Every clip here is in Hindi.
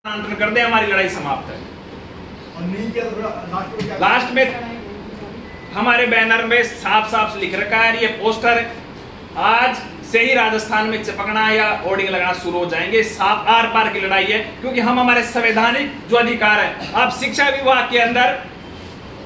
कर दे, हमारी लड़ाई समाप्त है। और नहीं किया तो लास्ट में हमारे बैनर में साफ साफ लिख रखा है, ये पोस्टर आज से ही राजस्थान में चिपकना या होर्डिंग लगाना शुरू हो जाएंगे। साफ आर पार की लड़ाई है, क्योंकि हम हमारे संवैधानिक जो अधिकार है, अब शिक्षा विभाग के अंदर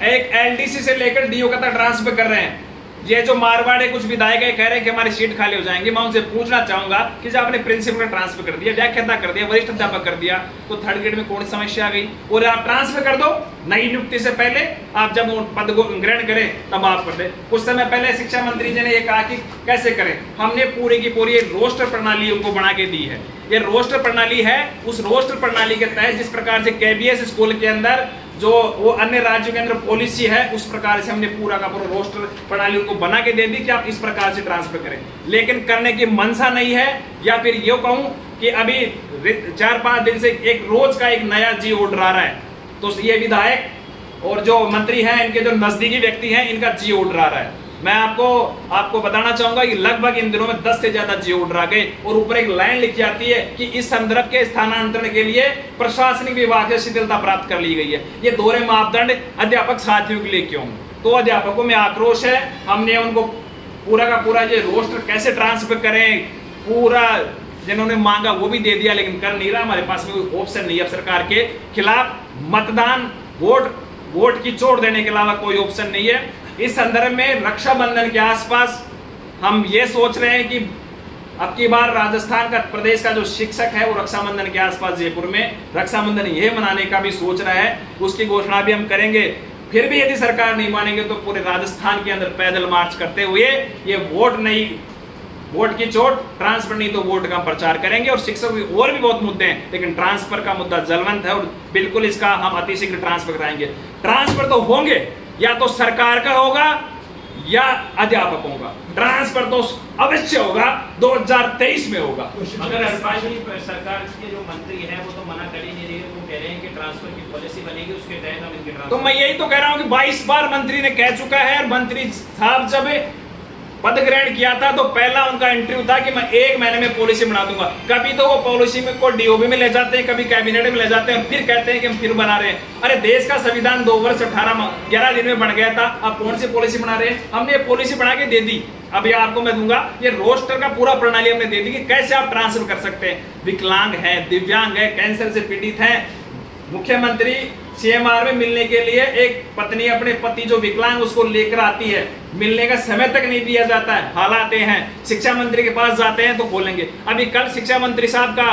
एक एलडीसी से लेकर डीओ तक ट्रांसफर कर रहे हैं। ये जो मारवाड़े कुछ विधायक कह रहे हैं कि हमारी सीट खाली हो जाएंगी, मैं उनसे पूछना चाहूंगा कि जब आपने प्रिंसिपल ट्रांसफर कर दिया, व्याख्याता कर दिया, वरिष्ठ अध्यापक कर दिया, तो थर्ड ग्रेड में कौन सी समस्या आ गई? और आप ट्रांसफर कर दो नई नियुक्ति से पहले, आप जब पद को ग्रहण करें तब आप कर दे। कुछ समय पहले शिक्षा मंत्री जी ने यह कहा कि कैसे करें, हमने पूरी की पूरी रोस्टर प्रणाली उनको बना के दी है। ये रोस्टर प्रणाली है, उस रोस्टर प्रणाली के तहत जिस प्रकार से केबीएस स्कूल के अंदर जो वो अन्य राज्यों के अंदर पॉलिसी है, उस प्रकार से हमने पूरा का पूरा रोस्टर प्रणाली उनको बना के दे दी कि आप इस प्रकार से ट्रांसफर करें। लेकिन करने की मनसा नहीं है, या फिर ये कहूं कि अभी 4-5 दिन से एक रोज का एक नया जी ऑर्डर आ रहा है, तो ये विधायक और जो मंत्री हैं, इनके जो नजदीकी व्यक्ति हैं, इनका जी ऑर्डर आ रहा है। मैं आपको बताना चाहूंगा कि लगभग इन दिनों में 10 से ज्यादा जी ऑर्डर आ गए, और ऊपर एक लाइन लिखी जाती है कि इस संदर्भ के स्थानांतरण के लिए प्रशासनिक विभाग से शिथिलता प्राप्त कर ली गई है। ये दोहरे मापदंड अध्यापक साथियों के लिए क्यों? तो अध्यापकों में आक्रोश है। हमने उनको पूरा का पूरा ये रोस्टर कैसे ट्रांसफर करें, पूरा जिन्होंने मांगा वो भी दे दिया, लेकिन कर नहीं रहा। हमारे पास में कोई ऑप्शन नहीं है सरकार के खिलाफ। मतदान वोट की चोट देने के अलावा कोई ऑप्शन नहीं है। इस संदर्भ में रक्षाबंधन के आसपास हम ये सोच रहे हैं कि अब की बार राजस्थान का प्रदेश का जो शिक्षक है, वो रक्षाबंधन के आसपास जयपुर में रक्षाबंधन ये मनाने का भी सोच रहा है। उसकी घोषणा भी हम करेंगे। फिर भी यदि सरकार नहीं मानेंगे तो पूरे राजस्थान के अंदर पैदल मार्च करते हुए ये वोट की चोट, ट्रांसफर नहीं तो वोट का प्रचार करेंगे। और शिक्षक भी और भी बहुत मुद्दे हैं, लेकिन ट्रांसफर का मुद्दा जलवंत है, और बिल्कुल इसका हम अतिशीघ्र ट्रांसफर कराएंगे। ट्रांसफर तो होंगे, या तो सरकार का होगा या अध्यापकों का। ट्रांसफर तो अवश्य होगा, 2023 में होगा। मगर सरकार के जो मंत्री हैं वो तो मना कर ही नहीं रहे, वो कह रहे हैं कि ट्रांसफर की पॉलिसी बनेगी, उसके तहत हम इनके ट्रांसफर। तो मैं यही तो कह रहा हूं कि 22 बार मंत्री ने कह चुका है, और मंत्री साहब जब पद ग्रहण किया था तो पहला उनका इंटरव्यू था कि मैं 1 महीने में पॉलिसी बना दूंगा। कभी तो वो पॉलिसी में को डीओबी में ले जाते हैं, कभी कैबिनेट में ले जाते हैं, फिर कहते हैं कि हम फिर बना रहे हैं। अरे देश का संविधान 2 वर्ष 11 दिन में बन गया था, अब कौन सी पॉलिसी बना रहे हैं? हमने ये पॉलिसी बना के दे दी। अभी आपको मैं दूंगा ये रोस्टर का पूरा प्रणाली हमने दे दी कि कैसे आप ट्रांसफर कर सकते हैं। विकलांग है, दिव्यांग है, कैंसर से पीड़ित है, मुख्यमंत्री सीएमआर में मिलने के लिए एक पत्नी अपने पति जो विकलांग उसको लेकर आती है, मिलने का समय तक नहीं दिया जाता है, हालाते हैं। शिक्षा मंत्री के पास जाते हैं तो खोलेंगे। अभी कल शिक्षा मंत्री साहब का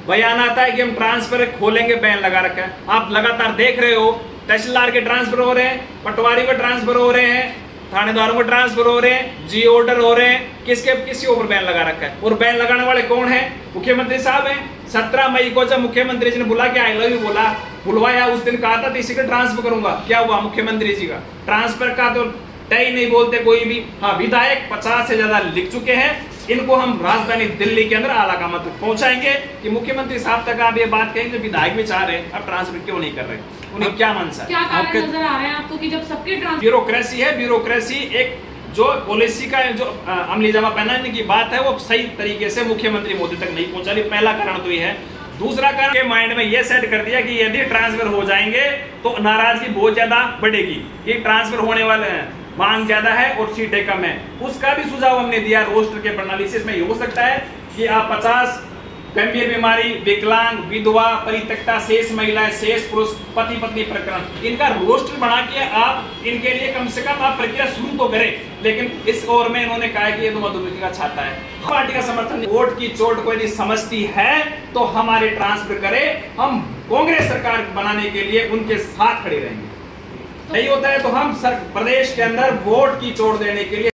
बयान आता है कि हम ट्रांसफर खोलेंगे, बैन लगा रखा है। आप लगातार देख रहे हो, तहसीलदार के ट्रांसफर हो रहे हैं, पटवारी के ट्रांसफर हो रहे हैं, थानेदारों को ट्रांसफर हो रहे हैं, जी ऑर्डर हो रहे हैं। किसके ऊपर बैन लगा रखा है? और बैन लगाने वाले कौन है? मुख्यमंत्री साहब हैं। 17 मई को जब मुख्यमंत्री जी ने बुला के आई लव यू बोला, बुलवाया, उस दिन कहा था इसी का ट्रांसफर करूंगा। क्या हुआ? मुख्यमंत्री जी का ट्रांसफर का तो तय नहीं बोलते कोई भी। हाँ, विधायक 50 से ज्यादा लिख चुके हैं। इनको हम राजधानी दिल्ली के अंदर आला मत पहुंचाएंगे कि मुख्यमंत्री साहब तक आप ये बात कहेंगे, विधायक भी चाह रहे हैं, अब ट्रांसफर क्यों नहीं कर रहे? उन्हें क्या मनसा? क्या कारण नजर आ रहा है आपको कि जब सबके ब्यूरोक्रेसी है, ब्यूरोक्रेसी एक जो पॉलिसी का जो अमली जमा पहनाने की बात है वो सही तरीके से मुख्यमंत्री मोदी तक नहीं पहुंचा रही। पहला कारण तो ये है। दूसरा कारण के माइंड में ये सेट कर दिया कि यदि ट्रांसफर हो जाएंगे तो नाराजगी बहुत ज्यादा बढ़ेगी, ये ट्रांसफर होने वाले हैं, मांग ज्यादा है और सीटें कम है। उसका भी सुझाव हमने दिया रोस्टर के प्रणाली से। इसमें हो सकता है कि आप 50 गंभीर बीमारी, विकलांग, विधवा, परित्यक्ता, शेष महिलाएं, शेष पुरुष, पति पत्नी प्रकरण, इनका रोस्टर बना के आप इनके लिए कम से कम आप प्रक्रिया शुरू तो करें। लेकिन इस ओर में इन्होंने कहा कि ये तो मधुमेह का छाता है। पार्टी का समर्थन, वोट की चोट को यदि समझती है तो हमारे ट्रांसफर करे। हम कांग्रेस सरकार बनाने के लिए उनके साथ खड़े रहेंगे। नहीं होता है तो हम प्रदेश के अंदर वोट की चोट देने के लिए